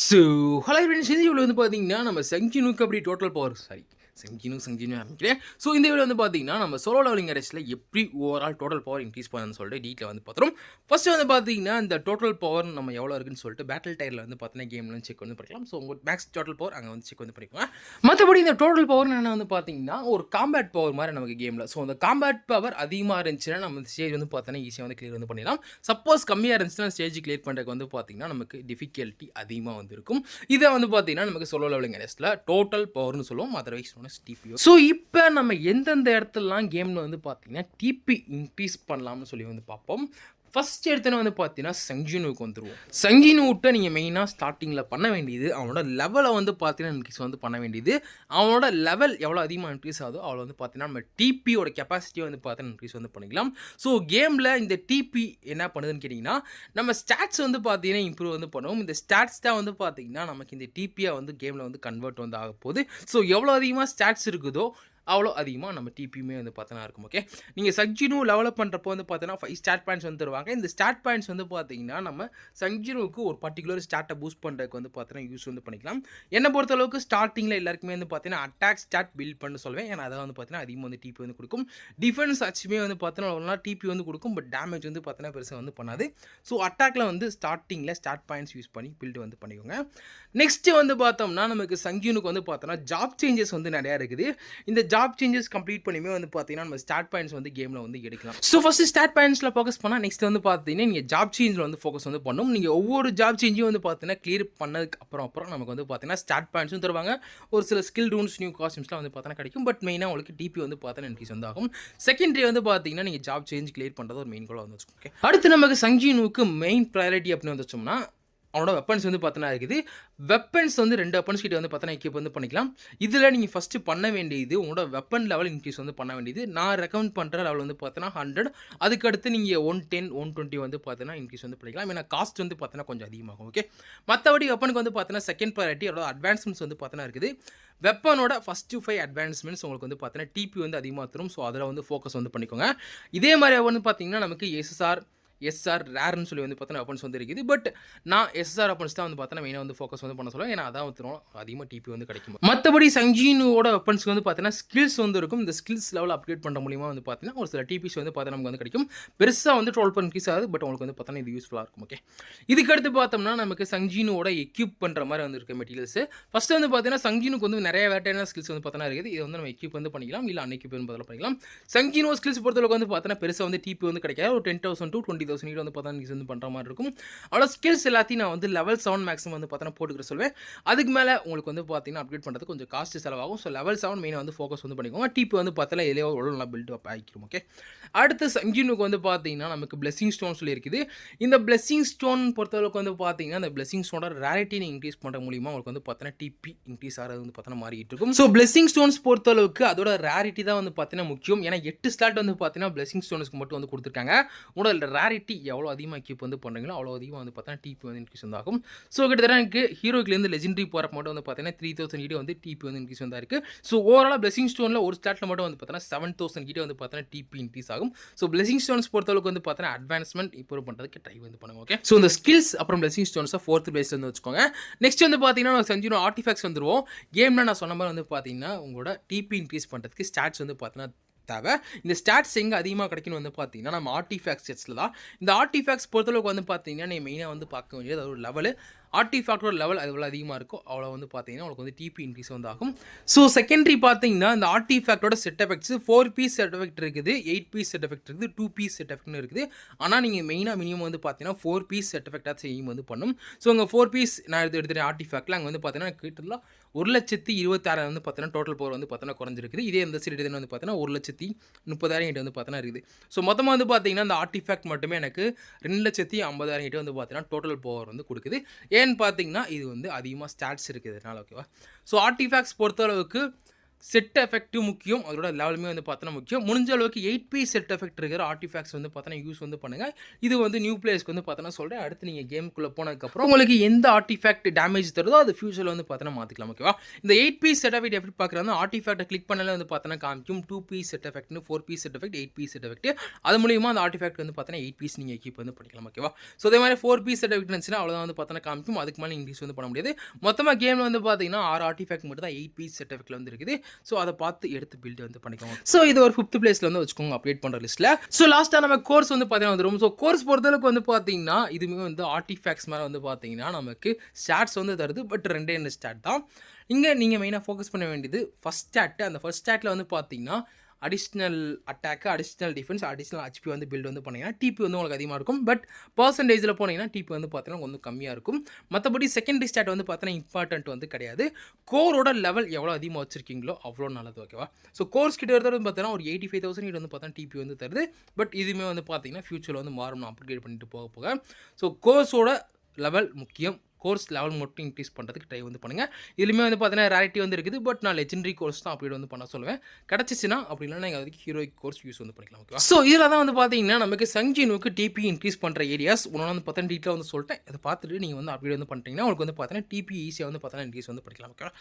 So hello friends, இந்த வீடியோவில் வந்து பார்த்தீங்கன்னா நம்ம சங்கினுக்கு அப்படி டோட்டல் பவர் சங்கினு ஆரம்பிக்கிறேன். ஸோ இந்த வீடியோ வந்து பார்த்தீங்கன்னா நம்ம சோலோ லெவலிங் ரேஸில் எப்படி ஓவரால் டோட்டல் பவர் இன்க்ரீஸ் பண்ணணும்னு சொல்லிட்டு டீட்டில் வந்து பார்த்துரும். ஃபஸ்ட்டு வந்து பார்த்தீங்கன்னா இந்த டோட்டல் பவர் நம்ம எவ்வளோ இருக்குன்னு சொல்லிட்டு பேட்டில் டயரில் வந்து பார்த்தீங்கன்னா கேம்லாம் செக் வந்து பண்ணிக்கலாம். ஸோ உங்கள் மேக்ஸ் டோட்டல் பவர் அங்கே வந்து செக் வந்து பண்ணிக்கலாம். மற்றபடி இந்த டோட்டல் பவர் என்ன வந்து பார்த்தீங்கன்னா ஒரு காம்பேட் பவர் மாதிரி நமக்கு கேமில். ஸோ அந்த காம்பேட் பவர் அதிகமாக இருந்துச்சுன்னா நம்ம ஸ்டேஜ் வந்து பார்த்தோன்னா ஈஸியாக வந்து கிளியர் வந்து பண்ணிடலாம். சப்போஸ் கம்மியாக இருந்துச்சுன்னா ஸ்டேஜ் கிளியர் பண்ணுறதுக்கு வந்து பார்த்தீங்கன்னா நமக்கு டிஃபிகல்ட்டி அதிகமாக வந்து இருக்கும். இதை வந்து பார்த்தீங்கன்னா நமக்கு சோலோ லெவலிங் ரேஸில் டோட்டல் பவர்னு சொல்லுவோம். Otherwise TPO. ஸோ இப்போ நம்ம எந்தெந்த இடத்துலலாம் கேமில் வந்து பார்த்தீங்கன்னா டிபி இன்க்ரீஸ் பண்ணலாம்னு சொல்லி வந்து பார்ப்போம். ஃபஸ்ட் எடுத்தோன்னே வந்து பார்த்தீங்கன்னா சங்கினுக்கு வந்துடுவோம். சங்கினுவிட்ட நீங்கள் மெயினாக ஸ்டார்டிங்கில் பண்ண வேண்டியது அவனோட லெவலை வந்து பார்த்தீங்கன்னா இன்க்ரீஸ் வந்து பண்ண வேண்டியது. அவனோட லெவல் எவ்வளோ அதிகமாக இன்க்ரீஸ் ஆகுதோ அவ்வளோ வந்து பார்த்தீங்கன்னா நம்ம டிபியோட கெப்பாசிட்டியை வந்து பார்த்தீங்கன்னா இன்க்ரீஸ் வந்து பண்ணிக்கலாம். ஸோ கேமில் இந்த டிபி என்ன பண்ணுதுன்னு கேட்டிங்கன்னா நம்ம ஸ்டாட்ஸ் வந்து பார்த்தீங்கன்னா இம்ப்ரூவ் வந்து பண்ணுவோம். இந்த ஸ்டாட்ஸ் தான் வந்து பார்த்தீங்கன்னா நமக்கு இந்த டிபியை வந்து கேமில் வந்து கன்வெர்ட் வந்து ஆக போகுது. ஸோ எவ்வளோ அதிகமாக ஸ்டாட்ஸ் இருக்குதோ அவ்வளோ அதிகமாக நம்ம டிபியுமே வந்து பார்த்தோன்னா இருக்கும். ஓகே, நீங்கள் சங்கினு டெவலப் பண்ணுறப்போ வந்து பார்த்தீங்கன்னா 5 ஸ்டாட் பாயிண்ட்ஸ் வந்து தருவாங்க. இந்த ஸ்டாட் பாயிண்ட்ஸ் வந்து பார்த்தீங்கன்னா நம்ம சங்கினுக்கு ஒரு பர்டிகுலர் ஸ்டாட்டை பூஸ்ட் பண்ணுறதுக்கு வந்து பார்த்தீங்கன்னா யூஸ் வந்து பண்ணிக்கலாம். என்னை பொறுத்தளவுக்கு ஸ்டார்டிங்கில் எல்லாருக்குமே வந்து பார்த்தீங்கன்னா அட்டாக் ஸ்டாட் பில்ட் பண்ண சொல்லுவேன். ஏன்னா அதை வந்து பார்த்தீங்கன்னா அதிகமாக வந்து டிபி வந்து கொடுக்கும். டிஃபென்ஸ் ஆச்சுமே வந்து பார்த்தீங்கன்னா ஒரு நாள் டிபி வந்து கொடுக்கும். பட் டேமேஜ் வந்து பார்த்தீங்கன்னா பெருசாக வந்து பண்ணாது. ஸோ அட்டாக்ல வந்து ஸ்டார்டிங்கில் ஸ்டாட் பாயிண்ட்ஸ் யூஸ் பண்ணி பில்ட் வந்து பண்ணிக்கோங்க. நெக்ஸ்ட்டு வந்து பார்த்தோம்னா நமக்கு சங்கினுக்கு வந்து பார்த்தோன்னா ஜாப் சேஞ்சஸ் வந்து நிறையா இருக்குது. இந்த ஜாப் சேஞ்சஸ் கம்ப்ளீட் பண்ணியுமே வந்து பார்த்தீங்கன்னா நம்ம ஸ்டாட் பாயிண்ட்ஸ் வந்து கேமில் வந்து எடுக்கலாம். ஸோ ஃபஸ்ட்டு ஸ்டாட் பாயிண்ட்ஸில் ஃபோக்கஸ் பண்ணால் நெக்ஸ்ட் வந்து பார்த்தீங்கன்னா நீங்கள் ஜாப் சேஞ்சில் வந்து ஃபோக்கஸ் வந்து பண்ணணும். நீங்கள் ஒவ்வொரு ஜாப் சேஞ்சையும் வந்து பார்த்தீங்கன்னா கிளியர் பண்ணதுக்கு அப்புறம் நமக்கு வந்து பார்த்தீங்கன்னா ஸ்டாட் பாயிண்ட்ஸும் தருவாங்க. ஒரு சில ஸ்கில் ரூன்ஸ் நியூ காஸ்டியூம்ஸ்லாம் வந்து பார்த்தீங்கன்னா கிடைக்கும். பட் மெயினாக உங்களுக்கு டிபி வந்து பார்த்தீங்கன்னா இன்க்ரீஸ் வந்து ஆகும். செகண்டரி வந்து பார்த்தீங்கன்னா நீங்கள் ஜாப் சேஞ்ச் கிளியர் பண்ணுறது ஒரு மெயின் கோலாக வந்து வச்சுக்கோங்க. அடுத்து நமக்கு சங்கினுக்கு மெயின் ப்ரையாரிட்டி அப்படின்னு வந்து வச்சோம்னா அவனோட வெப்பன்ஸ் வந்து பார்த்தோன்னா இருக்குது. வெப்பன்ஸ் வந்து 2 வெப்பன்ஸ் கிட்ட வந்து பார்த்தோன்னா எக்யூப் வந்து பண்ணிக்கலாம். இதில் நீங்கள் ஃபஸ்ட்டு பண்ண வேண்டியது உங்களோட வெப்பன் லெவல் இன்க்ரீஸ் வந்து பண்ண வேண்டியது. நான் ரெக்கமெண்ட் பண்ணுற லெவல் வந்து பார்த்தோன்னா 100. அதுக்கடுத்து நீங்கள் 110 120 வந்து பார்த்தோன்னா இன்க்ரீஸ் வந்து பண்ணிக்கலாம். ஏன்னா காஸ்ட் வந்து பார்த்தோன்னா கொஞ்சம் அதிகமாகும். ஓகே, மற்றபடி வெப்பனுக்கு வந்து பார்த்தோன்னா செகண்ட் ப்ரையாரிட்டி அதோட அட்வான்ஸ்மெண்ட்ஸ் வந்து பார்த்தோன்னா இருக்குது. வெப்பனோட ஃபஸ்ட்டு 5 அட்வான்ஸ்மெண்ட்ஸ் உங்களுக்கு வந்து பார்த்தோன்னா டிபி வந்து அதிகமாக தரும். ஸோ அதில் வந்து ஃபோக்கஸ் வந்து பண்ணிக்கோங்க. இதே மாதிரி வந்து பார்த்தீங்கன்னா நமக்கு எஸ்ஆர் ரேர்னு சொல்லி வந்து பார்த்தோன்னா வெப்பன்ஸ் வந்து இருக்குது. பட் நான் எஸ்ஆர் வெப்பன்ஸ் தான் வந்து பார்த்தோன்னா மெயினாக வந்து ஃபோக்கஸ் வந்து பண்ண சொல்லுவேன். ஏன்னா அதான் வந்து அதிகமாக டிபி வந்து கிடைக்கும். மற்றபடி சங்கினுவோட வெப்பன்ஸ்க்கு வந்து பார்த்தீங்கன்னா ஸ்கில்ஸ் வந்து இருக்கும். இந்த ஸ்கில்ஸ் லெவல் அப்டேட் பண்ணுற மூலியமாக வந்து பார்த்தீங்கன்னா ஒரு சில டிபிஸ் வந்து பார்த்தா நமக்கு வந்து கிடைக்கும். பெருசாக வந்து 12 இன்க்ரீஸ் ஆகுது. பட் உங்களுக்கு வந்து பார்த்தோன்னா இது யூஸ்ஃபுல்லாக இருக்கும். ஓகே, இதுக்கடுத்து பார்த்தோம்னா நமக்கு சங்கினுவோட எக்யூப் பண்ணுற மாதிரி வந்து இருக்க மெட்டீரியல்ஸ். ஃபஸ்ட்டு வந்து பார்த்தீங்கன்னா சங்கினுக்கு வந்து நிறைய வேட்டையான ஸ்கில்ஸ் வந்து பார்த்தோன்னா இருக்குது. இது வந்து நம்ம எக்யூப் வந்து பண்ணிக்கலாம், இல்லை அன்எக்யூப் வந்து பதிலாக பண்ணிக்கலாம். சங்கினோ ஸ்கில்ஸ் பொறுத்தளவுக்கு வந்து பார்த்தோன்னா பெருசாக வந்து டிபி வந்து கிடைக்காது. ஒரு 10,000 to 20,000 வந்து பார்த்தா நீங்கள் வந்து பண்ணுற மாதிரி இருக்கும். அவ்வளோ ஸ்கில்ஸ் எல்லாத்தையும் நான் வந்து லெவல் 7 மேக்ஸிமம் வந்து பார்த்தோன்னா போட்டுக்கிற சொல்வேன். அதுக்கு மேலே உங்களுக்கு வந்து பார்த்தீங்கன்னா அப்டேட் பண்ணுறது கொஞ்சம் காஸ்ட் செலவாகும். ஸோ லெவல் 7 மெயினாக வந்து ஃபோக்கஸ் வந்து பண்ணிக்கோங்க. டிபி வந்து பார்த்தா எவ்வளோ நல்லா பில்ட் அப் ஆகிக்கும். ஓகே, அடுத்து சங்கினுக்கு வந்து பார்த்தீங்கன்னா நமக்கு பிளெஸிங் ஸ்டோன் சொல்லி இருக்குது. இந்த பிளெஸிங் ஸ்டோன் பொறுத்தளவுக்கு வந்து பார்த்தீங்கன்னா அந்த பிளெஸிங் ஸ்டோனோட ரேரிட்டி நீங்கள் இன்க்ரீஸ் பண்ணுற மூலியமாக உங்களுக்கு வந்து பார்த்தீங்கன்னா டிபி இன்க்ரீஸ் ஆகிறது வந்து பார்த்தோன்னா மாறிட்டு இருக்கும். ஸோ பிளெஸிங் ஸ்டோன்ஸ் பொறுத்தளவுக்கு அதோட ரேரிட்டி தான் வந்து பார்த்தீங்கன்னா முக்கியம். ஏன்னா 8 ஸ்லாட் வந்து பார்த்தீங்கன்னா பிளெஸிங் ஸ்டோன்ஸ்க்கு மட்டும் வந்து கொடுத்துருக்காங்க. உங்களோட ரேரிட்டி எவ்வளோ அதிகமாக கீப் வந்து பண்ணுறீங்களோ அவ்வளோ அதிகமாக வந்து பார்த்தீங்கன்னா டிபி வந்து இன்க்ரீஸ் வந்து ஆகும். ஸோ கிட்டத்தட்ட எனக்கு ஹீரோக்கிலேருந்து லெஜெண்டரி போகிறப்ப மட்டும் வந்து பார்த்தீங்கன்னா 3000 கிட்டே வந்து டிபி வந்து இன்க்ரீஸ் வந்து இருக்குது. ஸோ ஓவரால் பிளெஸிங் ஸ்டோனில் ஒரு ஸ்லாட்டில் மட்டும் வந்து பார்த்தீங்கன்னா 7000 கிட்டே வந்து பார்த்தீங்கன்னா டிபி இன்க்ரீஸ் ஆகும். ஸோ பிளெஸிங் ஸ்டோன்ஸ் பொறுத்தளவுக்கு வந்து பார்த்தீங்கன்னா அட்வான்ஸ்மெண்ட் இம்ப்ரூவ் பண்ணுறதுக்கு ட்ரை வந்து பண்ணுங்க. ஓகே, ஸோ இந்த ஸ்கில்ஸ் அப்புறம் பிளெஸிங் ஸ்டோன்ஸை 4th பிளேஸ் வந்து வச்சுக்கோங்க. நெக்ஸ்ட் வந்து பார்த்தீங்கன்னா நம்ம சங்கினோ ஆர்டிஃபேக்ட்ஸ் வந்துருவோம். கேமில் நான் சொன்ன மாதிரி வந்து பார்த்தீங்கன்னா உங்களோட டிபி இன்க்ரீஸ் பண்ணுறதுக்கு ஸ்டாட்ஸ் வந்து பார்த்தீங்கன்னா தேவை. இந்த ஸ்டாட்ஸ் எங்கே அதிகமாக கிடைக்கணும் வந்து பார்த்தீங்கன்னா நம்ம ஆர்டிஃபேக்ட்ஸ் செட்ஸில் தான். இந்த ஆர்டிஃபேக்ட்ஸ் பொறுத்தளவுக்கு வந்து பார்த்தீங்கன்னா நீங்கள் மெயினாக வந்து பார்க்க வேண்டியது அது ஒரு லெவலு. ஆர்டிஃபேக்டோட லெவல் எவ்வளோ அதிகமாக இருக்கோ அவ்வளோ வந்து பார்த்தீங்கன்னா உங்களுக்கு வந்து டிபி இன்க்ரீஸ் வந்து ஆகும். ஸோ செகண்டரி பார்த்தீங்கன்னா இந்த ஆர்டிஃபேக்டோட set effects 4 piece set effect இருக்குது, 8 பீஸ் செட் எஃபெக்ட் இருக்குது, 2 பீஸ் செட் எஃபெக்ட்னு இருக்குது. ஆனால் நீங்கள் மெயினாக மினிமம் வந்து பார்த்தீங்கன்னா 4 பீஸ் செட் எஃபெக்டாக செய்யும் வந்து பண்ணும். ஸோ உங்கள் 4 பீஸ் நான் எடுத்துகிட்டேன் ஆர்டிஃபேக்டில் அங்கே வந்து பார்த்தீங்கன்னா கிட்டத்தட்ட 1,26,000 வந்து பார்த்தீங்கன்னா டோட்டல் பவர் வந்து பார்த்தீங்கன்னா குறைஞ்சிருக்குது. இதே இந்த சைடு வந்து பார்த்தீங்கன்னா 1,30,000 கிட்ட வந்து பார்த்தீங்கன்னா இருக்குது. ஸோ மொத்தமாக வந்து பார்த்தீங்கன்னா இந்த ஆர்டிஃபேக்ட் மட்டுமே எனக்கு 2,50,000 கிட்ட வந்து பார்த்தீங்கன்னா டோட்டல் பவர் வந்து கொடுக்குது. ஏன்னு பார்த்தீங்கன்னா இது வந்து அதிகமாக ஸ்டாட்ஸ் இருக்குதுனால. ஓகேவா, ஸோ ஆர்டிஃபேக்ட்ஸ் பொறுத்தளவுக்கு செட் எஃபெக்ட் முக்கியம், அதோட லெவலுமே வந்து பார்த்தோன்னா முக்கியம். முடிஞ்ச அளவுக்கு 8 பீஸ் செட் எஃபெக்ட் இருக்கிற ஆர்டிஃபேக்ட்ஸ் வந்து பார்த்தோன்னா யூஸ் வந்து பண்ணுங்கள். இது வந்து நியூ பிளேயர்ஸ்க்கு வந்து பார்த்தோன்னா சொல்கிறேன். அடுத்து நீங்கள் கேமுக்குள்ளே போனதுக்கப்புறம் உங்களுக்கு எந்த ஆர்டிஃபேக்ட் டேமேஜ் தருதோ அது ஃபியூச்சரில் வந்து பார்த்தோன்னா மாற்றிக்கலாம். ஓகேவா? இந்த 8 பீஸ் செட் எஃபெக்ட் எப்படி பார்க்குறாங்க, ஆர்டிஃபேக்ட்டை கிளிக் பண்ணல வந்து பார்த்தோன்னா காமிக்கும் 2 பீஸ் செட் எஃபெக்ட்னு, 4 piece set effect, 8 piece set effect. அது மூலியமாக அந்த ஆர்டிஃபேக்ட் வந்து பார்த்தோன்னா 8 பீஸ் நீங்கள் கீப் வந்து பண்ணிக்கலாம். ஓகேவா? ஸோ அதே மாதிரி 4 பீஸ் செட் எஃபெக்ட் இருந்துச்சுன்னா அவ்வளோதான் வந்து பார்த்தோன்னா காமிக்கும். அதுக்கு மேலே இன்க்ரீஸ் வந்து பண்ண முடியாது. மொத்தமாக கேமில் வந்து பார்த்தீங்கன்னா 6 ஆர்டிஃபேக்ட் மட்டும் தான் 8 பீஸ் செட் எஃபெக்ட்டில் வந்து இருக்குது. ஸோ அதை பார்த்து எடுத்து பில்ட் வந்து பண்ணிக்கோங்க. ஸோ இது ஒரு 5th பிளேஸ்ல வந்து வச்சுக்கோங்க அப்டேட் பண்ணுற லிஸ்ட்டில். ஸோ லாஸ்ட்டாக நம்ம கோர்ஸ் வந்து பார்த்தீங்கன்னா வந்துடும். ஸோ கோர்ஸ் பொறுத்தளவுக்கு வந்து பார்த்தீங்கன்னா இதுவுமே வந்து ஆர்டிஃபேக்ட்ஸ் மேலே வந்து பார்த்தீங்கன்னா நமக்கு ஸ்டாட்ஸ் வந்து தருது. பட் 2 ஸ்டாட் தான் இங்கே நீங்கள் மெயினாக ஃபோக்கஸ் பண்ண வேண்டியது. ஃபஸ்ட் ஸ்டாட், அந்த ஃபஸ்ட் ஸ்டாட்டில் வந்து பார்த்தீங்கன்னா additional attack, additional defence, additional HP வந்து பில்ட் வந்து பண்ணிங்கன்னா டிபி வந்து உங்களுக்கு அதிகமாக இருக்கும். பட் பர்சன்டேஜில் போனீங்கன்னா டிபி வந்து பார்த்தீங்கன்னா கொஞ்சம் கம்மியாக இருக்கும். மற்றபடி செகண்டரி ஸ்டாட் வந்து பார்த்தீங்கன்னா இம்பார்ட்டன்ட் வந்து கிடையாது. கோரோட லெவல் எவ்வளோ அதிகமாக வச்சிருக்கீங்களோ அவ்வளோ நல்லது. ஓகேவா? ஸோ கோர்ஸ் கிட்ட வந்து பார்த்தீங்கன்னா ஒரு 85,000 கிட்ட வந்து பார்த்தீங்கன்னா டிபி வந்து தருது. பட் இதுவுமே வந்து பார்த்தீங்கன்னா ஃபியூச்சரில் வந்து மாறும், அப்கிரேட் பண்ணிட்டு போக. ஸோ கோர்ஸோட லெவல் முக்கியம். கோர்ஸ் லெவல் மட்டும் இன்க்ரீஸ் பண்ணுறதுக்கு ட்ரை வந்து பண்ணுங்கள். இதுலையுமே வந்து பார்த்தீங்கன்னா ரேரிட்டி வந்து இருக்குது. பட் நான் லெஜெண்டரி கோர்ஸ் தான் அப்டேட் வந்து பண்ண சொல்லுவேன். கிடச்சிச்சின்னா அப்படி இல்லைனா நீங்கள் அதுக்கு ஹீரோயிக் கோர்ஸ் யூஸ் வந்து பண்ணிக்கலாம். ஓகே? ஸோ இதில் தான் வந்து பார்த்தீங்கன்னா நமக்கு சங்ஜினுக்கு டிபி இன்க்ரீஸ் பண்ணுற ஏரியாஸ் ஒன்று வந்து பார்த்தா டீட்டெயில் வந்து சொல்லிட்டேன். அதை பார்த்துட்டு நீங்கள் வந்து அப்டேட் வந்து பண்ணிட்டீங்கன்னா உங்களுக்கு வந்து பார்த்தீங்கன்னா டிபி ஈஸியாக வந்து பார்த்தீங்கன்னா இன்க்ரீஸ் வந்து பண்ணிக்கலாம். ஓகே?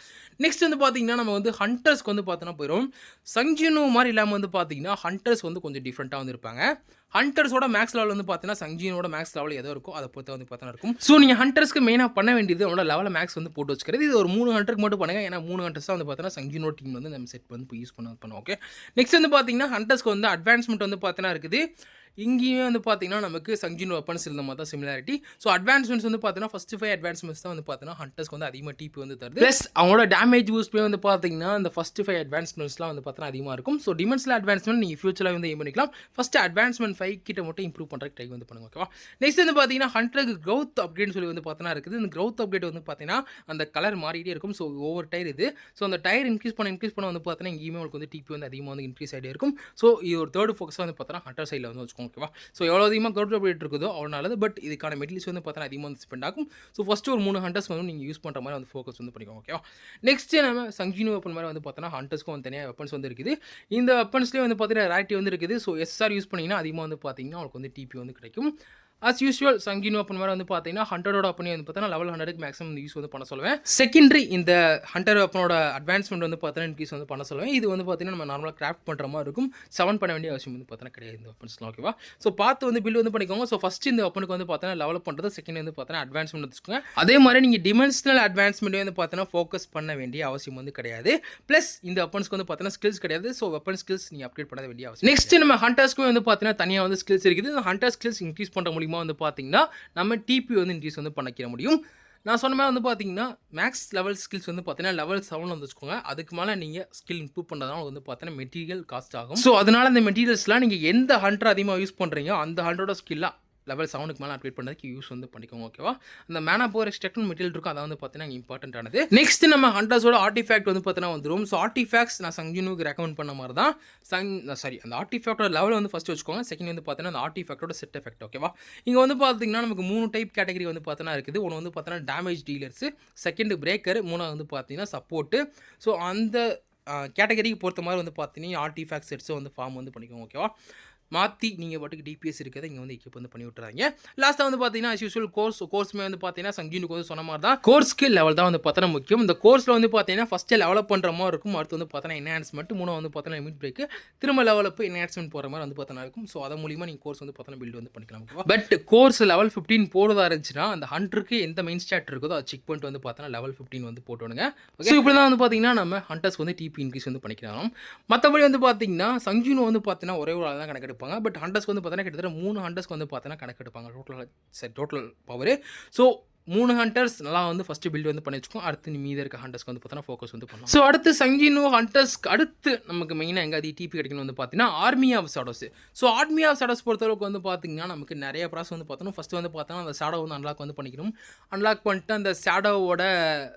நெக்ஸ்ட் வந்து பார்த்தீங்கன்னா நம்ம வந்து ஹண்டர்ஸ்க்கு வந்து பார்த்தோன்னா போயிடும். சங்ஜினு மாதிரி இல்லாமல் வந்து பார்த்தீங்கன்னா ஹண்டர்ஸ் வந்து கொஞ்சம் டிஃப்ரெண்ட்டாக வந்து இருப்பாங்க. ஹண்டர்ஸோட மேக்ஸ் லெவல் வந்து பார்த்தீங்கன்னா சங்ஜினோட மேக்ஸ் லெவல் எதோ இருக்கோ அதை பொறுத்து வந்து பார்த்தீங்கன்னா இருக்கும். ஸோ நீங்கள் ஹண்டர்ஸ்க்கு மெயினாக பண்ண வேண்டியது அவனோட லெவலில் மேக்ஸ் வந்து போட்டு வச்சுக்கிறது. இது ஒரு 3 ஹண்டருக்கு மட்டும் பண்ணுங்கள். ஏன்னா 3 ஹண்டர்ஸ் தான் வந்து பார்த்தீங்கன்னா சங்ஜினோ டீம் வந்து நம்ம செட் வந்து யூஸ் பண்ணுவோம். ஓகே? நெக்ஸ்ட் வந்து பார்த்தீங்கன்னா ஹண்டர்ஸ்க்கு வந்து அட்வான்ஸ்மெண்ட் வந்து பார்த்தீங்கன்னா இருக்குது. இங்கேயுமே வந்து பார்த்தீங்கன்னா நமக்கு சங்ஜின் வெப்பன்ஸ் இருந்த மாதிரி தான் சிமிலாரிட்டி. ஸோ அட்வான்ஸ்மெண்ட்ஸ் வந்து பார்த்தீங்கன்னா ஃபஸ்ட்டு 5 அட்வான்ஸ்மெண்ட்ஸ் தான் வந்து பார்த்தீங்கன்னா ஹண்டர்ஸ்க்கு வந்து அதிகமாக டிபி வந்து தருது. ப்ளஸ் அவங்களோட டேமேஜ் பூஸ்ட்மே வந்து பார்த்தீங்கன்னா இந்த ஃபஸ்ட்டு 5 அட்வான்ஸ்மெண்ட்ஸ்லாம் வந்து பார்த்தீங்கன்னா அதிகமாக இருக்கும். ஸோ டிமென்ஷனல் அட்வான்ஸ்மெண்ட் நீங்கள் ஃபியூச்சரில் வந்து எய்ம் பண்ணிக்கலாம். ஃபஸ்ட்டு அட்வான்ஸ்மெண்ட் 5 கிட்ட மட்டும் இம்ப்ரூவ் பண்ணுறதுக்கு ட்ரை வந்து பண்ணுங்க. ஓகேவா? நெக்ஸ்ட் வந்து பார்த்தீங்கன்னா ஹண்டருக்கு க்ரௌத் அப்கிரேட்னு சொல்லி வந்து பார்த்தீங்கன்னா இருக்குது. இந்த க்ரௌத் அப்கிரேட் வந்து பார்த்தீங்கன்னா அந்த கலர் மாறிட்டே இருக்கும். ஸோ ஒவ்வொரு டயர் இது. ஸோ அந்த டயர் இன்க்ரீஸ் பண்ண வந்து பார்த்தீங்கன்னா இங்கேயுமே உங்களுக்கு வந்து டிபி வந்து அதிகமாக வந்து இன்க்ரீஸ் ஆகிட்டே இருக்கும். ஸோ இது ஒரு தேர்ட் ஃபோக்கஸாக வந்து பார்த்தீங்கன்னா ஹண்டர் சைடில் வந்து வச்சுக்கோங்க. ஓகேவா? ஸோ எவ்வளோ அதிகமாக க்ரௌட் அப்டேட் இருக்குதோ அவ்வளோ நல்லது. பட் இதுக்கான மெட்டீரியல்ஸ் வந்து பார்த்தீங்கன்னா அதிகமாக வந்து ஸ்பெண்ட் ஆகும். ஸோ ஃபஸ்ட்டு ஒரு 3 ஹண்டர்ஸ் வந்து நீங்கள் யூஸ் பண்ணுற மாதிரி வந்து ஃபோக்கஸ் வந்து பண்ணிக்கோங்க. ஓகேவா? நெக்ஸ்ட் நம்ம சங்ஜினு வெப்பன் மாதிரி வந்து பார்த்தோன்னா ஹண்டர்ஸ்க்கும் வந்து தனியாக வெப்பன்ஸ் வந்து இருக்குது. இந்த வெப்பன்ஸ்லேயே வந்து பார்த்தீங்கன்னா ரேரிட்டி வந்து இருக்குது. ஸோ எஸ்ஆர் யூஸ் பண்ணிங்கன்னா அதிகமாக வந்து பார்த்தீங்கன்னா உங்களுக்கு வந்து டிபி வந்து கிடைக்கும். as யூஸ்வல் சங்கினோ அப்பன் மாதிரி வந்து பார்த்தீங்கன்னா ஹண்டரோட அப்பனி வந்து பார்த்தீங்கன்னா லெவல் 100க்கு மேக்ஸிமம் யூஸ் வந்து பண்ண சொல்லுவேன். செகண்டரி இந்த ஹண்டர் அப்பனோட அட்வான்ஸ்மெண்ட் வந்து பார்த்தீங்கன்னா இன்க்ரீஸ் வந்து பண்ண சொல்லுவேன். இது வந்து பார்த்தீங்கன்னா நம்ம நார்மலாக கிராஃப்ட் பண்ணுற மாதிரி இருக்கும். 7 பண்ண வேண்டிய அவசியம் வந்து பார்த்தீங்கன்னா கிடையாது இந்த வெப்பன்ஸ்லாம். ஓகேவா? ஸோ பார்த்து வந்து பில் வந்து பண்ணிக்கோங்க. ஸோ ஃபஸ்ட் இந்த வெப்பனுக்கு வந்து பார்த்தீங்கன்னா லெவலப் பண்ணுறது, செகண்ட் வந்து பார்த்தீங்கன்னா அட்வான்ஸ்மெண்ட் வச்சுக்கோங்க. அதே மாதிரி நீங்கள் டிமென்ஷனல் அட்வான்ஸ்மெண்ட் வந்து பார்த்தீங்கன்னா ஃபோக்கஸ் பண்ண வேண்டிய அவசியம் வந்து கிடையாது. ப்ளஸ் இந்த வெப்பன்ஸ்க்கு வந்து பார்த்தீங்கன்னா ஸ்கில்ஸ் கிடையாது. ஸோ வெப்பன் ஸ்கில்ஸ் நீங்கள் அப்டேட் பண்ண வேண்டிய அவசியம். நெக்ஸ்ட் நம்ம ஹண்டர்ஸ்க்கு வந்து பார்த்தீங்கன்னா தனியாக வந்து ஸ்கில்ஸ் இருக்குது. இந்த ஹண்டர் ஸ்கில்ஸ் இன்க்ரீஸ் பண்ணுற மூலியமா வந்து பார்த்தீங்கன்னா நம்ம டிபி வந்து இன்க்ரீஸ் வந்து பண்ணிக்க முடியும். நான் சொன்ன மாதிரி வந்து பார்த்தீங்கன்னா மேக்ஸ் லெவல் ஸ்கில்ஸ் வந்து பார்த்தீங்கன்னா லெவல் 7 வந்து வச்சுக்கோங்க. அதுக்கு மேலே நீங்கள் ஸ்கில் இம்ப்ரூவ் பண்ணுறதுனால வந்து பார்த்தீங்கன்னா மெட்டீரியல் காஸ்ட் ஆகும். ஸோ அதனால் இந்த மெட்டீரியல்ஸ்லாம் நீங்கள் எந்த ஹண்டர் அதிகமாக யூஸ் பண்ணுறீங்க அந்த ஹண்டரோட ஸ்கில்லாக லெவல் 7க்கு மேலே அப்டேட் பண்ணுறதுக்கு யூஸ் வந்து பண்ணிக்கோங்க. ஓகேவா? அந்த மேனா போர் எக்ஸ்ட்ராக்ட் மெட்டீரியல் இருக்கும். அதை வந்து பார்த்தீங்கன்னா இம்பார்ட்டன்ட் ஆனது. நெக்ஸ்ட் நம்ம ஹண்டர்ஸோட ஆர்டிஃபேக்ட் வந்து பார்த்தீங்கன்னா வந்துடும். ஸோ ஆர்டிஃபேக்ட்ஸ் நான் சங்கினுக்கு ரெக்கமெண்ட் பண்ண மாதிரி தான் அந்த ஆர்டிஃபேக்டோட லெவல் வந்து ஃபஸ்ட்டு வச்சுக்கோங்க. செகண்ட் வந்து பார்த்தீங்கன்னா அந்த ஆர்டிஃபேக்டோட செட் எஃபெக்ட். ஓகேவா? இங்கே வந்து பார்த்தீங்கன்னா நமக்கு 3 டைப் கேட்டகரி வந்து பார்த்தீங்கன்னா இருக்குது. ஒன்று வந்து பார்த்தீங்கன்னா டேமேஜ் டீலர்ஸு, செகண்ட் பிரேக்கர், 3 வந்து பார்த்தீங்கன்னா சப்போர்ட்டு. ஸோ அந்த கேட்டகரிக்கு பொறுத்த மாதிரி வந்து பார்த்தீங்கன்னா ஆர்டிஃபேக்ட் செட்ஸை வந்து ஃபார்ம் வந்து பண்ணிக்கோங்க. ஓகேவா? மாற்றி நீங்கள் பாட்டுக்கு டிபிஎஸ் இருக்கிறத இங்கே வந்து எக்யூப் வந்து பண்ணி விட்டுறாங்க. லாஸ்ட்டாக வந்து பார்த்தீங்கன்னா as usual கோர்ஸுமே வந்து பார்த்தீங்கன்னா சங்கினுக்கு வந்து சொன்ன மாதிரி தான் கோர்ஸ்க்கு லெவல் தான் வந்து பார்த்தீங்கன்னா முக்கியம். இந்த கோர்ஸில் வந்து பார்த்தீங்கன்னா ஃபஸ்ட்டு லெவலப் பண்ணுற மாதிரி இருக்கும். அடுத்து வந்து பார்த்தீங்கன்னா என்ஹான்ஸ்மெண்ட், 3 வந்து பார்த்தீங்கன்னா லிமிட் பிரேக்கு, திரும்ப லெவலப் என்ஹான்ஸ்மெண்ட் போகிற மாதிரி வந்து பார்த்தீங்கன்னா இருக்கும். ஸோ அதன் மூலியமாக நீங்கள் கோர்ஸ் வந்து பார்த்தீங்கன்னா பில்ட் வந்து பண்ணிக்கலாம். ஓகேவா? பட் கோர்ஸ் லெவல் 15 போடுறதா இருந்துச்சுன்னா அந்த ஹண்டருக்கு எந்த மெயின் ஸ்டாட் இருக்குதோ அதை செக் பண்ணிட்டு வந்து பார்த்தீங்கன்னா லெவல் 15 வந்து போட்டுவிடுங்க. ஸோ இப்படி தான் வந்து பார்த்தீங்கன்னா நம்ம ஹண்டர்ஸ் வந்து டிபி இன்க்ரீஸ் வந்து பண்ணிக்கலாம். மற்றபடி வந்து பார்த்தீங்கன்னா சங்கினு வந்து பார்த்தீங்கன்னா ஒரே ஒரு ஆள் தான் கணக்கெடுப்பாங்க. பட் ஹண்டர்ஸ்க்கு வந்து பார்த்தீங்கன்னா கிட்டத்தட்ட 3 ஹண்டர்ஸ்க்கு வந்து பார்த்தீங்கன்னா கணக்கெடுப்பாங்க டோட்டல் பவர். ஸோ 3 ஹண்டர்ஸ் நல்லா வந்து ஃபஸ்ட்டு பில்ட் வந்து பண்ணி வச்சுக்கோம். அடுத்து மீதி இருக்க ஹண்டர்ஸ்க்கு வந்து பார்த்தீங்கன்னா ஃபோக்கஸ் வந்து பண்ணலாம். ஸோ அடுத்து சங்கினோ ஹண்டர்ஸ்க்கு அடுத்து நமக்கு மெயினாக எங்கே டிபி கிடைக்கணும் வந்து பார்த்தீங்கன்னா army of shadows. So army of shadows பொறுத்தளவுக்கு வந்து பார்த்தீங்கன்னா நமக்கு நிறைய ப்ராசஸ் வந்து பார்த்தோம். ஃபஸ்ட்டு வந்து பார்த்தோன்னா அந்த ஷேடோ வந்து அன்லாக் வந்து பண்ணிக்கணும். அன்லாக் பண்ணிட்டு அந்த ஷேடோவோட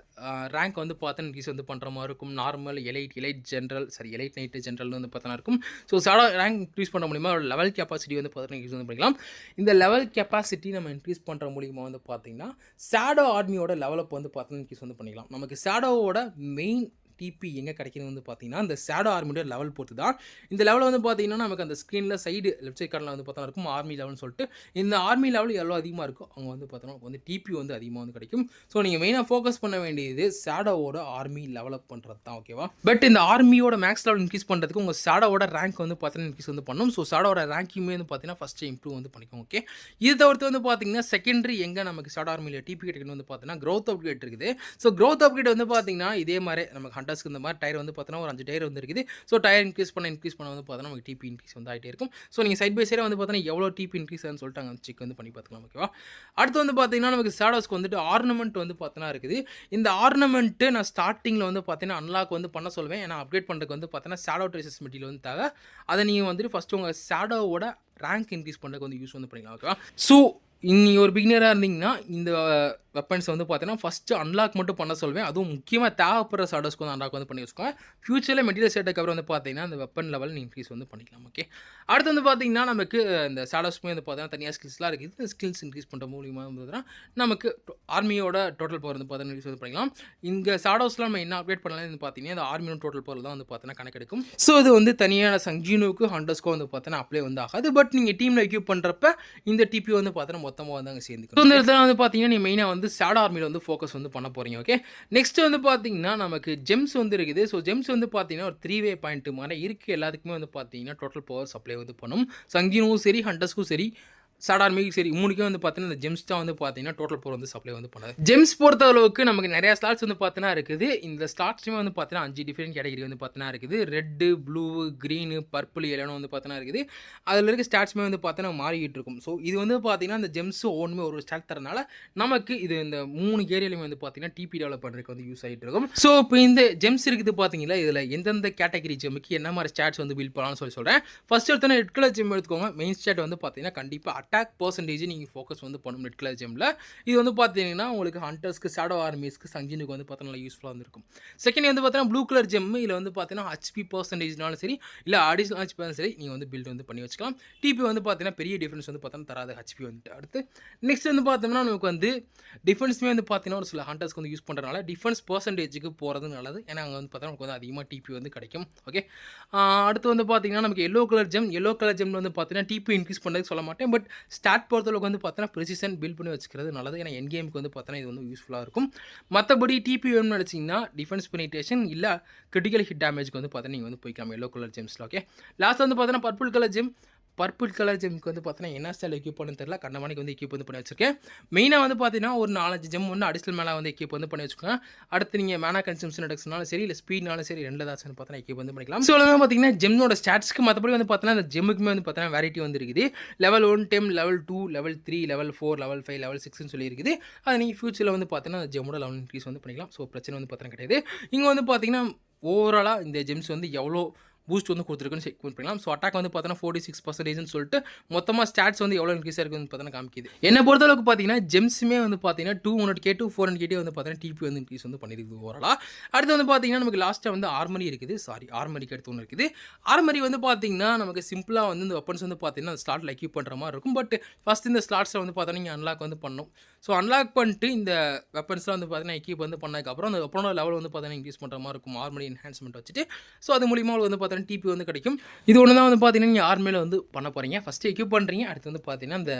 ரேங்க் வந்து பார்த்தோன்னா இன்க்ரீஸ் வந்து பண்ணுற மாதிரி இருக்கும். Normal elite general elite night general வந்து பார்த்தோன்னா இருக்கும். ஸோ ஷேடோ ரேங்க் இன்க்ரீஸ் பண்ண மூலியமா லெவல் கெப்பாசிட்டி வந்து பார்த்தீங்கன்னா இன்க்ரீஸ் வந்து பண்ணிக்கலாம். இந்த லெவல் கெப்பாசிட்டி நம்ம இன்க்ரீஸ் பண்ணுற மூலியமா வந்து பார்த்தீங்கன்னா ஷேடோ ஆர்மியோட லெவலப் வந்து பார்த்தீங்கன்னா இன்க்ரீஸ் வந்து பண்ணிக்கலாம். நமக்கு ஷேடோவோட மெயின் டிபி எங்கே கிடைக்குது வந்து பார்த்தீங்கன்னா இந்த ஷேடோ ஆர்மியோட லெவல் பொறுத்து தான். இந்த லெவல் வந்து பார்த்தீங்கன்னா நமக்கு அந்த ஸ்க்ரீனில் சைடு லெஃப்ட் சைட் கார்டில் வந்து பார்த்தா இருக்கும் ஆர்மி லெவல்னு சொல்லிட்டு. இந்த ஆர்மி லெவல் எவ்வளோ அதிகமாக இருக்கோ அவங்க வந்து பார்த்தோன்னா வந்து டிபி வந்து அதிகமாக வந்து கிடைக்கும். ஸோ நீங்கள் மெயினாக ஃபோக்கஸ் பண்ண வேண்டியது ஷேடோவோட ஆர்மி டெவலப் பண்ணுறது தான். ஓகேவா? பட் இந்த ஆர்மியோட மேக்ஸ் லெவல் இன்க்ரீஸ் பண்ணுறதுக்கு உங்கள் ஷேடோவோட ரேங்க் வந்து பார்த்தீங்கன்னா இன்க்ரீஸ் வந்து பண்ணும். ஸோ ஷேடோவோட ரேங்க்குமே வந்து பார்த்தீங்கன்னா ஃபஸ்ட்டு இம்ப்ரூவ் வந்து பண்ணிக்கோங்க. ஓகே, இது தவிர்த்து வந்து பார்த்தீங்கன்னா செகண்டரி எங்கே நமக்கு ஷேடோ ஆர்மியில் டிபி கிடைக்கணும் வந்து பார்த்தீங்கன்னா க்ரோத் அப்கிரேட் இருக்குது. ஸோ க்ரோத் அப்கிரேட் வந்து பார்த்தீங்கன்னா இதே மாதிரி நமக்கு ஹண்டர்ஸ்க்கு இந்த மாதிரி டயர் வந்து பார்த்தீங்கன்னா ஒரு 5 டயர் வந்து இருக்குது. ஸோ டயர் இன்க்ரீஸ் பண்ண வந்து பார்த்தீங்கன்னா நமக்கு டிபி இன்க்ரீஸ் வந்து ஆகிட்டே இருக்கும். ஸோ நீங்கள் சைட் பை சைடாக வந்து பார்த்தீங்கன்னா எவ்வளோ டிபி இன்க்ரீஸ் ஆகுதுன்னு சொல்லிட்டு அங்கே செக் வந்து பண்ணி பார்த்துக்கலாம். ஓகேவா? அடுத்து வந்து பார்த்தீங்கன்னா நமக்கு ஷேடோஸ்க்கு வந்துட்டு ஆர்னமெண்ட் வந்து பார்த்தீங்கன்னா இருக்குது. இந்த ஆர்னமெண்ட்டு நான் ஸ்டார்டிங்கில் வந்து பார்த்தீங்கன்னா அன்லாக் வந்து பண்ண சொல்லுவேன். ஏன்னா அப்டேட் பண்ணுறதுக்கு வந்து பார்த்தீங்கன்னா ஷேடோ ட்ரேசஸ் மெட்டீரியல் வந்து தேவை. அதை நீங்கள் வந்துட்டு ஃபஸ்ட்டு உங்கள் ஷேடோவோட ரேங்க் இன்க்ரீஸ் பண்ணுறதுக்கு வந்து யூஸ் வந்து பண்ணிக்கலாம். ஓகேவா? ஸோ நீங்கள் ஒரு பிகினராக இருந்தீங்கன்னா இந்த வெப்பன்ஸ் வந்து பார்த்தீங்கன்னா ஃபஸ்ட்டு அன்லாக் மட்டும் பண்ண சொல்வேன். அதுவும் முக்கியமாக தேவைப்படுற ஷேடோஸ்க்கு வந்து அன்லாக் வந்து பண்ணி வச்சுக்கோங்க. ஃபியூச்சரில் மெட்டீரியல் செட்டுக்கு அப்புறம் வந்து பார்த்தீங்கன்னா அந்த வெப்பன் லெவல் இன்க்ரீஸ் வந்து பண்ணிக்கலாம். ஓகே, அடுத்து வந்து பார்த்தீங்கன்னா நமக்கு இந்த ஷேடோஸ்க்குமே வந்து பார்த்தீங்கன்னா தனியாக ஸ்கில்ஸ்லாம் இருக்குது. இந்த ஸ்கில்ஸ் இன்க்ரீஸ் பண்ணுற மூலியமாக வந்து நமக்கு ஆர்மியோட டோட்டல் பவர் வந்து பார்த்தீங்கன்னா இன்க்ரீஸ் வந்து பண்ணிக்கலாம். இங்கே ஷேடோஸ்லாம் நம்ம என்ன அப்டேட் பண்ணலாம் வந்து பார்த்தீங்கன்னா இந்த ஆர்மியோட டோட்டல் பவர் தான் வந்து பார்த்தீங்கன்னா கணக்கெடுக்கும். ஸோ இது வந்து தனியான சங்ஜினுக்கு ஹண்டர்ஸ்க்கோ வந்து பார்த்தீங்கன்னா அப்ளை வந்து ஆகாது. பட் நீங்கள் டீமில் எக்யூப் பண்ணுறப்ப இந்த டிபி வந்து பார்த்தீங்கன்னா மொத்தமாக வந்து அங்கே சேர்ந்துக்கும். இந்த இடத்துல வந்து பார்த்தீங்கன்னா நீ மெயினாக வந்து ஷேடோ ஆர்மியில் வந்து ஃபோக்கஸ் வந்து பண்ண போகிறீங்க. ஓகே, நெக்ஸ்ட் வந்து பார்த்தீங்கன்னா நமக்கு ஜெம்ஸ் வந்து இருக்குது. ஸோ ஜெம்ஸ் வந்து பார்த்தீங்கன்னா ஒரு 3 வே பாயிண்ட் மாதிரி இருக்குது. எல்லாத்துக்குமே வந்து பார்த்தீங்கன்னா டோட்டல் பவர் சப்ளை வந்து பண்ணும். சங்கினும் சரி ஹண்டர்ஸ்க்கும் சரி ஷேடோ ஆர்மிக்கு சரி மூணுக்கே வந்து பார்த்தீங்கன்னா இந்த ஜெம்ஸ் தான் வந்து பார்த்தீங்கன்னா டோட்டல் பவர் வந்து சப்ளை வந்து பண்ணாது. ஜெம்ஸ் பொறுத்த அளவுக்கு நமக்கு நிறையா ஸ்லாட்ஸ் வந்து பார்த்தீங்கன்னா இருக்குது. இந்த ஸ்லாட்ஸ்மே வந்து பார்த்தீங்கன்னா 5 டிஃப்ரெண்ட் கேட்டகரி வந்து பார்த்தீங்கன்னா இருக்குது. Red, blue, green, purple, yellow வந்து பார்த்தீங்கன்னா இருக்குது. அதில் இருக்க ஸ்டாட்ஸ்மே வந்து பார்த்தீங்கன்னா மாறிக்கிட்டு இருக்கும். ஸோ இது வந்து பார்த்தீங்கன்னா இந்த ஜெம்ஸ் ஒன்றுமே ஒரு ஸ்டாட் தரனால நமக்கு இது இந்த 3 ஏரியாலையுமே வந்து பார்த்தீங்கன்னா டிபி டெவலப் பண்ணுறதுக்கு வந்து யூஸ் ஆகிட்டு இருக்கும். ஸோ இப்போ இந்த ஜெம்ஸ் இருக்குது பார்த்தீங்களா, இதில் எந்தெந்த கேட்டகரி ஜெம்முக்கு என்ன மாதிரி ஸ்டாட்ஸ் வந்து பில்ட் பண்ணலாம்னு சொல்கிறேன். ஃபர்ஸ்ட் எடுத்தோன்னா ரெட் கலர் ஜெம் எடுத்துக்கோங்க. மெயின் ஸ்டாட் வந்து பார்த்தீங்கன்னா கண்டிப்பாக அட்டாக் பர்சன்டேஜ் நீங்கள் ஃபோக்கஸ் வந்து பண்ணணும் ரெட் கலர் ஜெம்மில். இது வந்து பார்த்தீங்கன்னா உங்களுக்கு ஹண்டர்ஸ்க்கு, ஷேடோ ஆர்மிஸ்க்கு, சங்கினுக்கு வந்து பார்த்தீங்கன்னா யூஸ்ஃபுல்லாக வந்துருக்கும். செகண்ட் வந்து பார்த்தீங்கன்னா ப்ளூ கலர் ஜெம். இதில் வந்து பார்த்தீங்கன்னா ஹெச்பி பர்சன்டேஜ்னாலும் சரி இல்லை அடிஷனல் ஹெச்பி சரி நீங்கள் வந்து பில்ட் வந்து பண்ணி வச்சுக்கலாம். டிபி வந்து பார்த்தீங்கன்னா பெரிய டிஃபரன்ஸ் வந்து பார்த்தீங்கன்னா தராது ஹெச்பி வந்துட்டு. அடுத்து நெக்ஸ்ட் வந்து பார்த்தோம்னா நமக்கு வந்து டிஃபென்ஸ்மே வந்து பார்த்தீங்கன்னா ஒரு சில ஹண்டர்ஸ்க்கு வந்து யூஸ் பண்ணுறதுனால டிஃபென்ஸ் பர்சன்டேஜுக்கு போகிறது நல்லது. ஏன்னா அங்கே வந்து பார்த்தீங்கன்னா நமக்கு வந்து அதிகமாக டிபி வந்து கிடைக்கும். ஓகே, அடுத்து வந்து பார்த்தீங்கன்னா நமக்கு எல்லோ கலர் ஜெம்மில் வந்து பார்த்தீங்கன்னா டிபி இன்க்ரீஸ் பண்ணுறதுக்கு சொல்ல மாட்டேன். பட் ஸ்டாட் பொறுத்தளவுக்கு வந்து பார்த்தீங்கன்னா ப்ரெசிஷன் பில்ட் பண்ணி வச்சுக்கிறது நல்லது. ஏன்னா என் கேமுக்கு வந்து பார்த்தீங்கன்னா இது வந்து யூஸ்ஃபுல்லாக இருக்கும். மற்றபடி டிபி வேணும்னு நினச்சிங்கன்னா டிஃபென்ஸ் பெனிட்ரேஷன் இல்லை கிரிட்டிக்கல் ஹிட் டேமேஜ்க்கு வந்து பார்த்தீங்கன்னா நீங்கள் வந்து போய்க்கலாம் எல்லோ கலர் ஜெம்ஸில். ஓகே, லாஸ்ட் வந்து பார்த்தீங்கன்னா பர்பிள் கலர் ஜெம்க்கு வந்து பார்த்தீங்கன்னா என்ன ஸ்டைல் எக்யூப் பண்ணு தெரியல. கண்டமானிக்கு வந்து எக்யூப் வந்து பண்ணி வச்சிருக்கேன். மெயினாக வந்து பார்த்தீங்கன்னா ஒரு 4-5 ஜெம் வந்து அடிஷனல் மேலே வந்து எக்யூப் வந்து பண்ணி வச்சுக்கோங்க. அடுத்து நீங்கள் மேனா கன்சம்ஷன் ரெடக்ஷனாலும் சரி இல்லை ஸ்பீட்னாலும் சரி ரெண்டு ஏதாச்சும் பார்த்தீங்கன்னா எக்யூப் வந்து பண்ணிக்கலாம். ஸோ வந்து பார்த்தீங்கன்னா ஜெம்மோட ஸ்டாட்ஸ்க்கு மற்றபடி வந்து பார்த்தீங்கன்னா அந்த ஜெம்முக்குமே வந்து பார்த்தீங்கன்னா வெரைட்டி வந்து இருக்குது. லெவல் 1 டெம், level 2, level 3, level 4, level 5, level 6ன்னு சொல்லி இருக்குது. அது நீங்கள் ஃபியூச்சரில் வந்து பார்த்தீங்கன்னா அந்த ஜெம்மோட லெவல் இன்க்ரீஸ் வந்து பண்ணிக்கலாம். ஸோ பிரச்சனை வந்து பார்த்தீங்கன்னா கிடையாது. இங்கே வந்து பார்த்தீங்கன்னா ஓவராலாக இந்த ஜெம்ஸ் வந்து எவ்வளோ பூஸ்ட் வந்து கொடுத்துருக்குன்னு செக் பண்ணிக்கலாம். ஸோ அட்டாக் வந்து பார்த்தீங்கன்னா 46% சொல்லிட்டு மொத்தமாக ஸ்டாட்ஸ் வந்து எவ்வளோ இன்க்ரீஸ் இருக்குன்னு பார்த்தீங்கன்னா காமிக்குது. என்ன பொறுத்தளவுக்கு பார்த்தீங்கன்னா ஜெம்ஸுமே வந்து பார்த்தீங்கன்னா 200K to 400K வந்து பார்த்தீங்கன்னா டிபி வந்து இன்க்ரீஸ் வந்து பண்ணியிருக்குது ஓவராலாக. அடுத்து வந்து பார்த்தீங்கன்னா நமக்கு லாஸ்ட்டாக வந்து ஆர்மரி இருக்குது. ஆர்மரிக்கு அடுத்து ஒன்று இருக்குது. ஆர்மரி வந்து பார்த்தீங்கன்னா நமக்கு சிம்பிளாக வந்து இந்த வெப்பன்ஸ் வந்து பார்த்தீங்கன்னா ஸ்லாட்டில் எக்யூப் பண்ணுற மாதிரி இருக்கும். பட் ஃபஸ்ட் இந்த ஸ்லாட்ஸில் வந்து பார்த்தீங்கன்னா நீங்கள் அன்லாக் வந்து பண்ணணும். ஸோ அன்லாக் பண்ணிட்டு இந்த வெப்பன்ஸ்லாம் வந்து பார்த்தீங்கன்னா எக்யூப் வந்து பண்ணதுக்கப்புறம் அந்த வெப்பனோட லெவல் வந்து பார்த்தீங்கன்னா இன்க்ரீஸ் பண்ணுற மாதிரி இருக்கும் ஆர்மரி என்ஹான்ஸ்மெண்ட் வச்சுட்டு. ஸோ அது மூலியமாக வந்து பார்த்தீங்கன்னா டிபி வந்து கிடைக்கும். இது ஒன்று தான் வந்து பார்த்தீங்கன்னா நீங்கள் ஆர்மியில் வந்து பண்ண போகிறீங்க. ஃபஸ்ட்டு எக்யூப் பண்ணுறீங்க, அடுத்து வந்து பார்த்தீங்கன்னா இந்த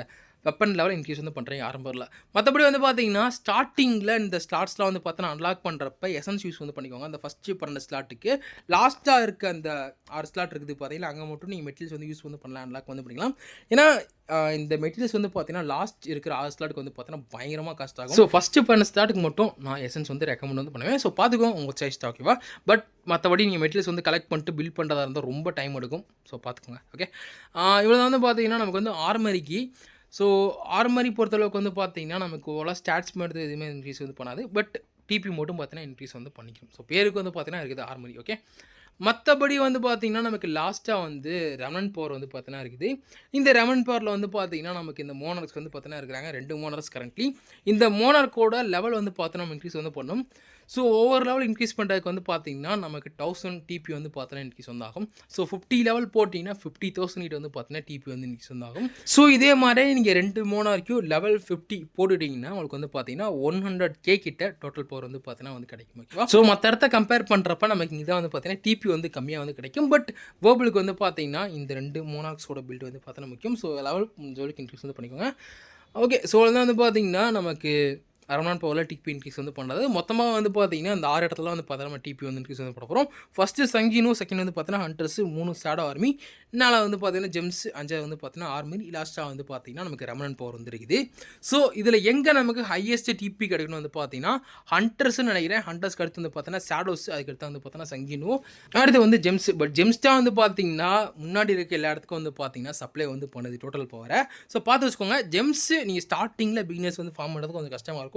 வெப்பன் லெவல் இன்க்ரீஸ் வந்து பண்ணுறீங்க ஆரம்பரில். மற்றபடி வந்து பார்த்தீங்கன்னா ஸ்டார்டிங்கில் இந்த ஸ்லாட்ஸ்லாம் வந்து பார்த்தீங்கன்னா அன்லாக் பண்ணுறப்ப எசன்ஸ் யூஸ் வந்து பண்ணிக்கோங்க. அந்த ஃபஸ்ட்டு பண்ண ஸ்லாட்டுக்கு லாஸ்ட்டாக இருக்க அந்த 6 ஸ்லாட் இருக்குது பார்த்தீங்கன்னா அங்கே மட்டும் நீங்கள் மெட்டீரியல்ஸ் வந்து யூஸ் வந்து பண்ணலாம், அன்லாக் வந்து பண்ணிக்கலாம். ஏன்னா இந்த மெட்டீரியல்ஸ் வந்து பார்த்தீங்கன்னா லாஸ்ட் இருக்கிற 6 ஸ்லாட்டுக்கு வந்து பார்த்தீங்கன்னா பயங்கரமாக காஸ்ட் ஆகும். ஸோ ஃபஸ்ட்டு பண்ண ஸ்லாட்டுக்கு மட்டும் நான் எசன்ஸ் வந்து ரெக்கமெண்ட் வந்து பண்ணுவேன். ஸோ பார்த்துக்கோங்க உங்கள் சாய்ஸ் தான். ஓகேவா? பட் மற்றபடி நீங்கள் மெட்டீரியல்ஸ் வந்து கலெக்ட் பண்ணிட்டு பில்ட் பண்ணுறதா இருந்தால் ரொம்ப டைம் எடுக்கும். ஸோ பார்த்துக்கோங்க. ஓகே, இவ்வளோ தான் வந்து பார்த்தீங்கன்னா நமக்கு வந்து ஆர்மரிக்கு. ஸோ ஆர்மரி பொறுத்தளவுக்கு வந்து பார்த்தீங்கன்னா நமக்கு ஓவராக ஸ்டாட்ஸ் மட்டும் எதுவுமே இன்க்ரீஸ் வந்து பண்ணாது. பட் டிபி மட்டும் பார்த்தீங்கன்னா இன்க்ரீஸ் வந்து பண்ணிக்கும். ஸோ பேருக்கு வந்து பார்த்தீங்கன்னா இருக்குது ஆர்மரி. ஓகே, மற்றபடி வந்து பார்த்தீங்கன்னா நமக்கு லாஸ்ட்டாக வந்து ரெமனன்ட் பவர் வந்து பார்த்தீங்கன்னா இருக்குது. இந்த ரெமனன்ட் பவரில் வந்து பார்த்தீங்கன்னா நமக்கு இந்த மோனர்ஸ் வந்து பார்த்தீங்கன்னா இருக்கிறாங்க 2 மோனர்ஸ் கரண்ட்லி. இந்த மோனர்க்கோட லெவல் வந்து பார்த்தோன்னா நம்ம இன்க்ரீஸ் வந்து பண்ணணும். ஸோ ஒவ்வொரு லெவல் இன்க்ரீஸ் பண்ணுறதுக்கு வந்து பார்த்தீங்கன்னா நமக்கு 1000 டிபி வந்து பார்த்தீங்கன்னா இன்க்ரீஸ் வந்து ஆகும். ஸோ 50 லெவல் போட்டிங்கன்னா 50,000 கிட்ட வந்து பார்த்தீங்கன்னா டிபி வந்து இன்க்ரீஸ் வந்து ஆகும். ஸோ இதே மாதிரி நீங்கள் 2 மோனார்க்கும் லெவல் 50 போட்டுட்டிங்கன்னா உங்களுக்கு வந்து பார்த்தீங்கன்னா 100K கிட்ட டோட்டல் பவர் வந்து பார்த்தீங்கன்னா வந்து கிடைக்கும். ஓகேவா? ஸோ மற்ற இடத்த கம்பேர் பண்ணுறப்ப நமக்கு இதான் வந்து பார்த்தீங்கன்னா டிபி வந்து கம்மியாக வந்து கிடைக்கும். பட் வேர்பலுக்கு வந்து பார்த்தீங்கன்னா இந்த 2 மோனார்க்ஸோட பில்டு வந்து பார்த்தீங்கன்னா முக்கியம். ஸோ லெவல் ஜோலிக்கு இன்க்ரீஸ் வந்து பண்ணிக்கோங்க. ஓகே, ஸோ வந்து பார்த்தீங்கன்னா நமக்கு அரௌண்ட் பவரில் டிபி இன்க்ரீஸ் வந்து பண்ணுறது மொத்தமாக வந்து பார்த்தீங்கன்னா அந்த 6 இடத்துல வந்து பார்த்தீங்கன்னா டிபி வந்து இன்க்ரீஸ் வந்து பண்ண போகிறோம். ஃபஸ்ட்டு சங்கினும், செகண்ட் வந்து பார்த்தீங்கன்னா ஹண்டர்ஸு, 3 ஷேடோ ஆர்மி, 4 வந்து பார்த்தீங்கன்னா ஜெம்ஸ், 5 வந்து பார்த்தீங்கன்னா ஆர்மி, லாஸ்ட்டாக வந்து பார்த்தீங்கன்னா நமக்கு ரெமனன்ட் பவர் வந்து இருக்குது. ஸோ இதில் எங்கே நமக்கு ஹையஸ்ட் டிபி கிடைக்கணும் வந்து பார்த்தீங்கன்னா ஹண்டர்ஸ்ன்னு நினைக்கிறேன். ஹண்டர்ஸ்க்கு அடுத்து வந்து பார்த்தீங்கன்னா ஷேடோஸ், அதுக்கடுத்து வந்து பார்த்தீங்கன்னா சங்கினும், அடுத்து வந்து ஜெம்ஸ். பட் ஜெம்ஸ் தான் வந்து பார்த்தீங்கன்னா முன்னாடி இருக்க எல்லா இடத்துக்கும் வந்து பார்த்தீங்கன்னா சப்ளை வந்து பண்ணுது டோட்டல் பவரை. ஸோ பார்த்து வச்சுக்கோங்க, ஜெம்ஸ் நீங்கள் ஸ்டார்டிங்கில் பிகினர்ஸ் வந்து ஃபார்ம் பண்ணுறது கொஞ்சம் கஷ்டமாக இருக்கும்.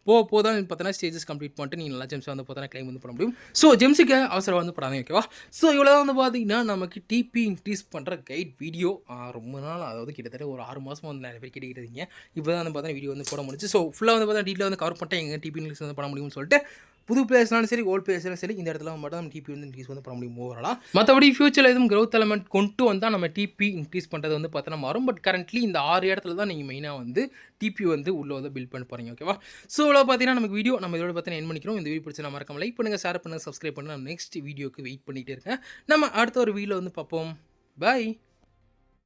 போக தான் பார்த்தீங்கன்னா ஸ்டேஜஸ் கம்ப்ளீட் பண்ணிட்டு நீங்கள் நல்லா ஜெம்ஸ் வந்து பார்த்தீங்கன்னா கிளைம் வந்து பண்ண முடியும். ஸோ ஜெம்ஸுக்கு அவசரம் வந்து படாதீங்க. ஓகேவா? ஸோ இவ்வளோ வந்து பார்த்தீங்கன்னா நமக்கு டிபி இன்க்ரீஸ் பண்ணுற கைட் வீடியோ ரொம்ப நாள், அதாவது கிட்டத்தட்ட ஒரு 6 மாதமாக வந்து நிறைய பேர் கேட்டுக்கிறீங்க. இப்போ தான் வந்து பார்த்தீங்கன்னா வீடியோ வந்து போட முடிச்சு. ஸோ ஃபுல்லாக வந்து பார்த்தீங்கன்னா டீட்டெயில் வந்து கவர் பண்ணிட்டேன் எங்கே டிபி இன்க்ரீஸ் வந்து பண்ண முடியும்னு சொல்லிட்டு. புது பிளேயர்ஸ்னாலும் சரி, ஓல்டு பிளேயர்ஸ்னாலும் சரி, இந்த இடத்துல மட்டும் நம்ம டிபி வந்து இன்க்ரீஸ் வந்து பண்ண முடியும் ஓவராலாக. மற்றபடி ஃபியூச்சரில் எதுவும் க்ரோத் எலமெண்ட் கொண்டு வந்தால் நம்ம டிபி இன்க்ரீஸ் பண்ணுறது வந்து பார்த்தீங்கன்னா மாறும். பட் கரண்ட்லி இந்த 6 இடத்துல தான் நீங்கள் மெயினாக வந்து டிபி வந்து உள்ளே வந்து பில்ட் பண்ண போகிறீங்க. ஓகேவா? ஸோ இவ்வளோ பார்த்தீங்கன்னா நமக்கு வீடியோ நம்ம இதோட பார்த்தீங்கன்னா என் பண்ணிக்கிறோம். இந்த வீடியோ பிடிச்சி நம்ம மறக்காம லைக் பண்ணுங்கள், ஷேர் பண்ணுங்கள், சப்ஸ்கிரைப் பண்ணுங்கள். நெக்ஸ்ட் வீடியோக்கு வெயிட் பண்ணிகிட்டே இருக்கேன். நம்ம அடுத்த ஒரு வீடியோவில் வந்து பார்ப்போம். பாய்.